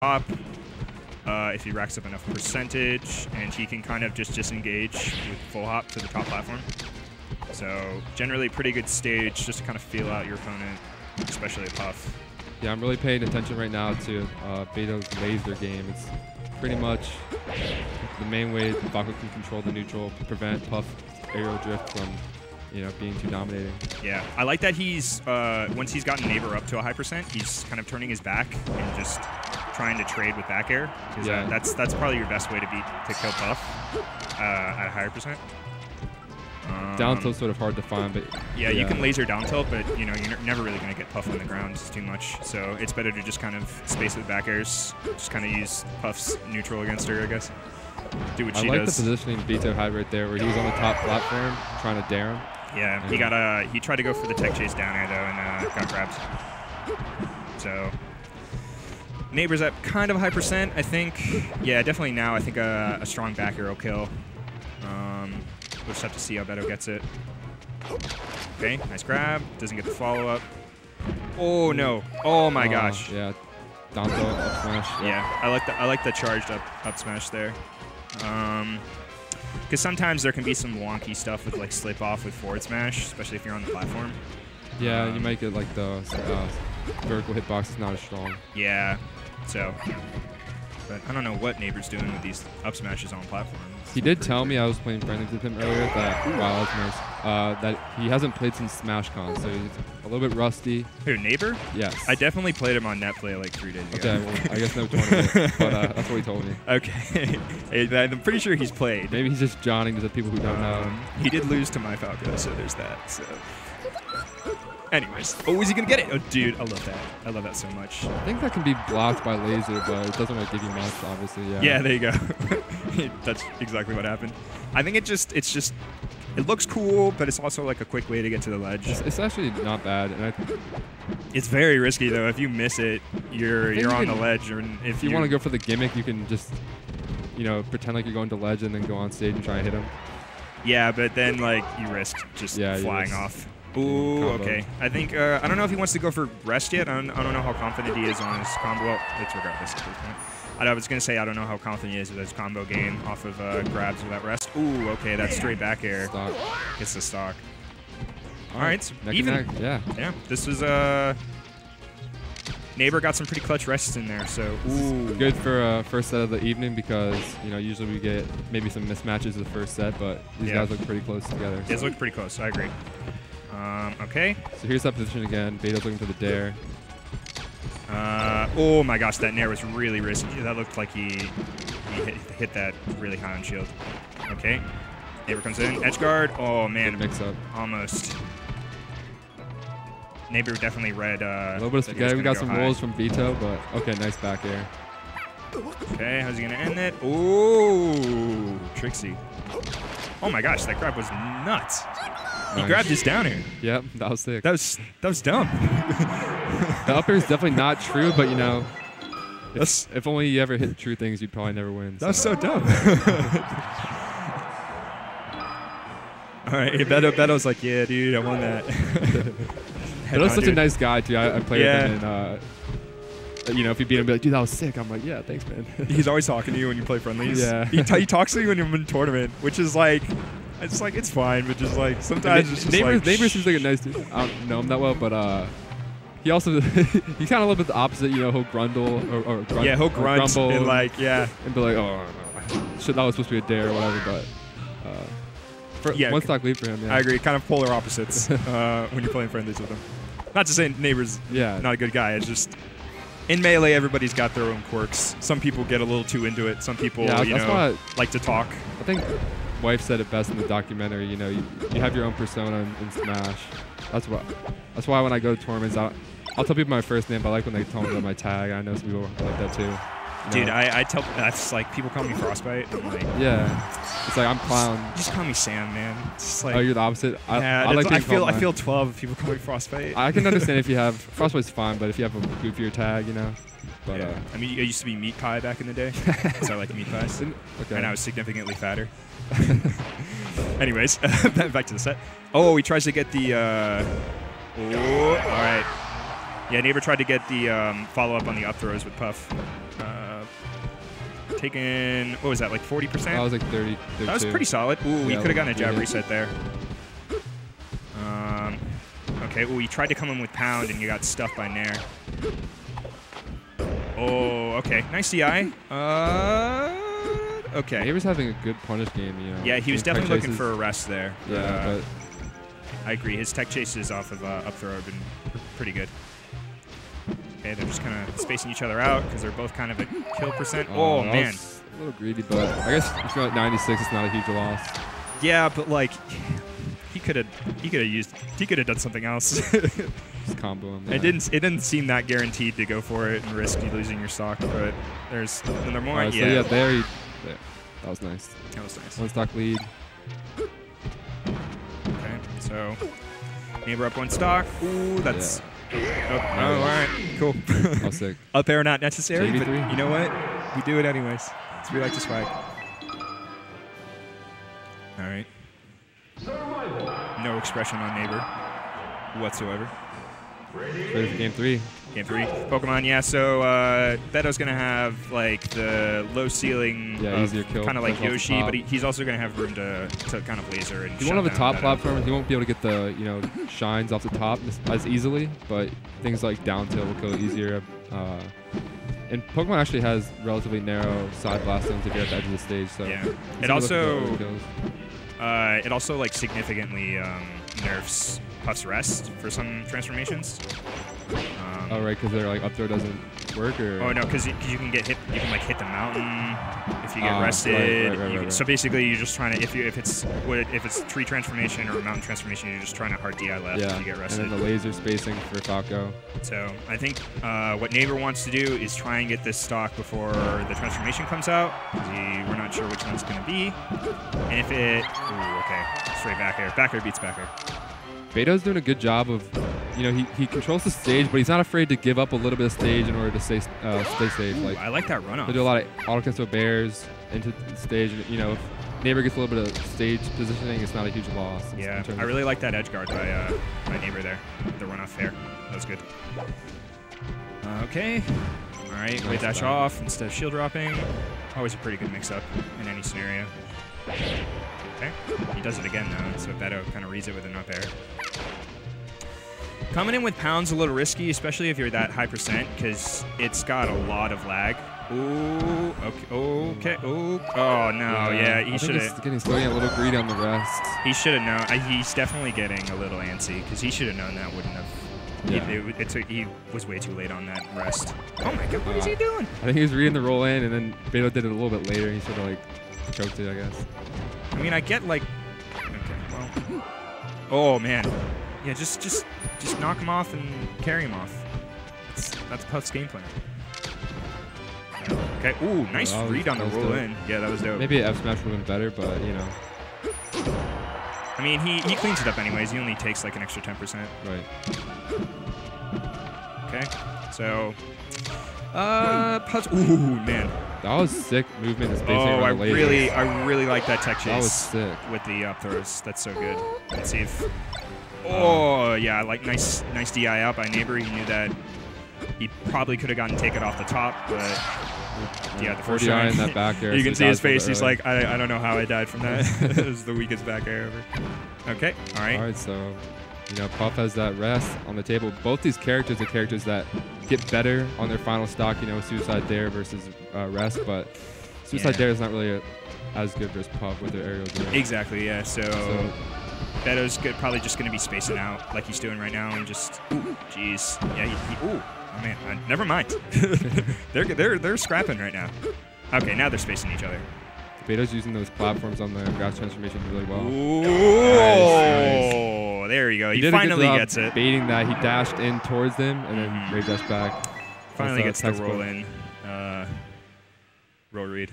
top if he racks up enough percentage, and he can kind of just disengage with full hop to the top platform. So generally pretty good stage just to kind of feel out your opponent, especially a Puff. Yeah, I'm really paying attention right now to Beto's laser game. It's pretty much the main way Falco can control the neutral, prevent Puff aerial drift from, you know, being too dominating. Yeah, I like that he's, once he's gotten Neighbor up to a high percent, he's kind of turning his back and just trying to trade with back air. Yeah. That's probably your best way to kill Puff at a higher percent. Down tilt's sort of hard to find, but yeah, you can laser down tilt, but you know you're never really going to get Puff on the ground too much. So it's better to just kind of space with back airs, just kind of use Puff's neutral against her, I guess. Do what she does. I like the positioning Beto had right there, where he was on the top platform trying to dare him. Yeah, he tried to go for the tech chase down air though, and got grabbed. So Neighbor's at kind of a high percent, I think. Yeah, definitely now. I think a strong back air will kill. We'll just have to see how Beto gets it. Okay, nice grab. Doesn't get the follow-up. Oh, no. Oh, my gosh. Yeah, down throw, up smash. Yeah, I like the charged up smash there. Because sometimes there can be some wonky stuff with, like, slip off with forward smash, especially if you're on the platform. Yeah, you might get, like, the vertical hitbox is not as strong. Yeah, so... But I don't know what Neighbor's doing with these up smashes on platforms. He did tell me, I was playing friendly with him earlier, that wow, that's nice. That he hasn't played since SmashCon, so he's a little bit rusty. Who, Neighbor? Yes. I definitely played him on Netplay like 3 days ago. Okay, well, I guess no tournament, but that's what he told me. Okay. I'm pretty sure he's played. Maybe he's just Johnning to the people who don't know. He did lose to my Falco, so there's that. So. Anyways, oh, is he gonna get it? Oh, dude, I love that. I love that so much. I think that can be blocked by laser, but it doesn't really give you much, obviously. Yeah. Yeah, there you go. That's exactly what happened. I think it looks cool, but it's also like a quick way to get to the ledge. It's actually not bad, and it's very risky though. If you miss it, you're on the ledge. Or if you want to go for the gimmick, you can just, you know, pretend like you're going to ledge and then go on stage and try and hit him. Yeah, but then like you risk just flying off. Ooh, okay. I think, I don't know if he wants to go for rest yet. I don't know how confident he is on his combo. Well, it's regardless at this point. I was going to say I don't know how confident he is with his combo game off of grabs without rest. Ooh, okay, that's straight back air. Stock. Gets the stock. All right, so even. Yeah. Yeah, this was, Neighbor got some pretty clutch rests in there, so ooh. Good for first set of the evening because, you know, usually we get maybe some mismatches the first set, but these guys look pretty close together. These look pretty close, I agree. Okay. So here's that position again. Beto's looking for the dare. Oh my gosh, that nair was really risky. That looked like he hit that really high on shield. Okay. Neighbor comes in. Edge guard. Oh man. Good mix up. Almost. Neighbor definitely read. A little bit of spaghetti. We got some rolls from Beto, but okay, nice back air. Okay, how's he gonna end it? Ooh, Trixie. Oh my gosh, that grab was nuts. He grabbed his down air. Yep, that was sick. That was dumb. The up air is definitely not true, but you know, if only you ever hit true things, you'd probably never win. That was so dumb. All right, Beto's like, yeah, dude, I won that. Beto's such a nice guy too. I played with him, and you know, if you beat him, be like, dude, that was sick. I'm like, yeah, thanks, man. He's always talking to you when you play friendlies. Yeah. He talks to you when you're in tournament, which is like. It's like, it's fine, but just like, sometimes it's just Neighbor seems like a nice dude. I don't know him that well, but he also, he's kind of a little bit the opposite, you know, he'll grundle or grunt. Yeah, he'll grunt and like, and be like, oh, shit, that was supposed to be a dare or whatever, but one stock lead for him, yeah. I agree, kind of polar opposites when you're playing friendlies with him. Not to say Neighbor's not a good guy, it's just, in Melee, everybody's got their own quirks. Some people get a little too into it, some people, you know, like to talk. I think Wife said it best in the documentary. You know, you have your own persona in Smash. That's why when I go to tournaments, I'll tell people my first name, but I like when they tell me about my tag. I know some people like that too. Dude, I tell that's like people call me Frostbyte. I'm like, yeah, it's like I'm clown. Just call me Sam, man. It's just like, oh, you're the opposite. I feel 12 if people call me Frostbyte. I can understand if you have Frostbite's fine, but if you have a goofier tag, you know. But I mean, I used to be Meat Pie back in the day, so I like meat pies. Okay. And I was significantly fatter. Anyways, back to the set. Oh, he tries to get the. Oh, all right. Yeah, Neighbor tried to get the follow-up on the up throws with Puff. Taking, what was that, like 40%? That was like 30. That was pretty solid. Ooh, he could have gotten a jab reset there. Okay, ooh, he tried to come in with pound and you got stuffed by Nair. Oh, okay. Nice DI. Okay. Neighbor's having a good punish game, you know. Yeah, he was definitely looking for a rest there. Yeah, but I agree. His tech chases off of up throw have been pretty good. Okay, they're just kind of spacing each other out because they're both kind of at kill %. Oh, man. A little greedy, but I guess if you're at 96, it's not a huge loss. Yeah, but like he could have done something else. Just combo him. Yeah. It didn't seem that guaranteed to go for it and risk you losing your stock, but there's another more. So yeah, there. That was nice. That was nice. 1 stock lead. Okay, so Neighbor up 1 stock. Ooh, that's. Yeah. Oh, all right, cool. All sick. Up air not necessary, but JV3. you know what? We do it anyways. So we like to swag. All right. No expression on Neighbor whatsoever. Ready for game 3. Game 3. Pokemon, yeah. So Beto's going to have like the low ceiling, easier kill, kind of like Yoshi, but he's also going to have room to kind of laser and. He won't have a top platform. He won't be able to get the shines off the top as easily, but things like down tilt will kill easier. And Pokemon actually has relatively narrow side blast zones if you're at the edge of the stage. So yeah, it also like significantly nerfs Puff's rest for some transformations. Oh right, because they're like up throw doesn't work, or oh no, because you can get hit. You can like hit the mountain if you get rested. Right. So basically, you're just trying to if it's tree transformation or mountain transformation, you're just trying to hard DI left if you get rested. And then the laser spacing for Falco. So I think what Neighbor wants to do is try and get this stock before the transformation comes out. We're not sure which one's going to be. And if it, okay, straight back air. Back air beats back air. Beto's doing a good job of, he controls the stage, but he's not afraid to give up a little bit of stage in order to stay safe. Like I like that run off. They do a lot of auto cancel bears into the stage. And, if Neighbor gets a little bit of stage positioning, it's not a huge loss. Yeah, I really like that edge guard by Neighbor there. The run off there. That was good. Okay. All right, nice dash off instead of shield dropping. Always a pretty good mix-up in any scenario. Okay, he does it again though, so Beto kind of reads it with an up air. Coming in with pound's a little risky, especially if you're that high %, because it's got a lot of lag. Ooh, okay, ooh, oh no, yeah, he should have. Getting a little greedy on the rest. He should have known. He's definitely getting a little antsy, because he should have known that wouldn't have. Yeah. He was way too late on that rest. Oh my god, what is he doing? I think he was reading the roll in, and then Beto did it a little bit later, and he sort of like choked it, I guess. I mean, I get like, okay, well, oh man, yeah, just knock him off and carry him off. That's Puff's game plan. Okay, ooh, nice read on the roll in. Yeah, that was dope. Maybe F smash would have been better, but I mean, he cleans it up anyways. He only takes like an extra 10%. Right. Okay, so, Puff. Ooh, man. That was sick movement. I really like that tech chase. That was sick. With the up throws. That's so good. Let's see if. Oh yeah, like nice DI out by Neighbor. He knew that he probably could have gotten taken off the top, but yeah, the first DI in that back air. You can see his face. He's like, I don't know how I died from that. It was the weakest back air ever. Okay, all right. All right, so Puff has that rest on the table. Both these characters are characters that get better on their final stock, Suicide Dare versus rest, but Suicide Dare is not really as good versus Puff with their aerial drift. Exactly, yeah. So Beto's probably just going to be spacing out like he's doing right now and just, ooh, jeez. Yeah, ooh, oh man, never mind. they're scrapping right now. Okay, now they're spacing each other. Beto's using those platforms on the grass transformation really well. Ooh, nice. There you go. He finally gets it. Baiting that, he dashed in towards them and then Ray dashed back. Finally gets the roll in. Roll read.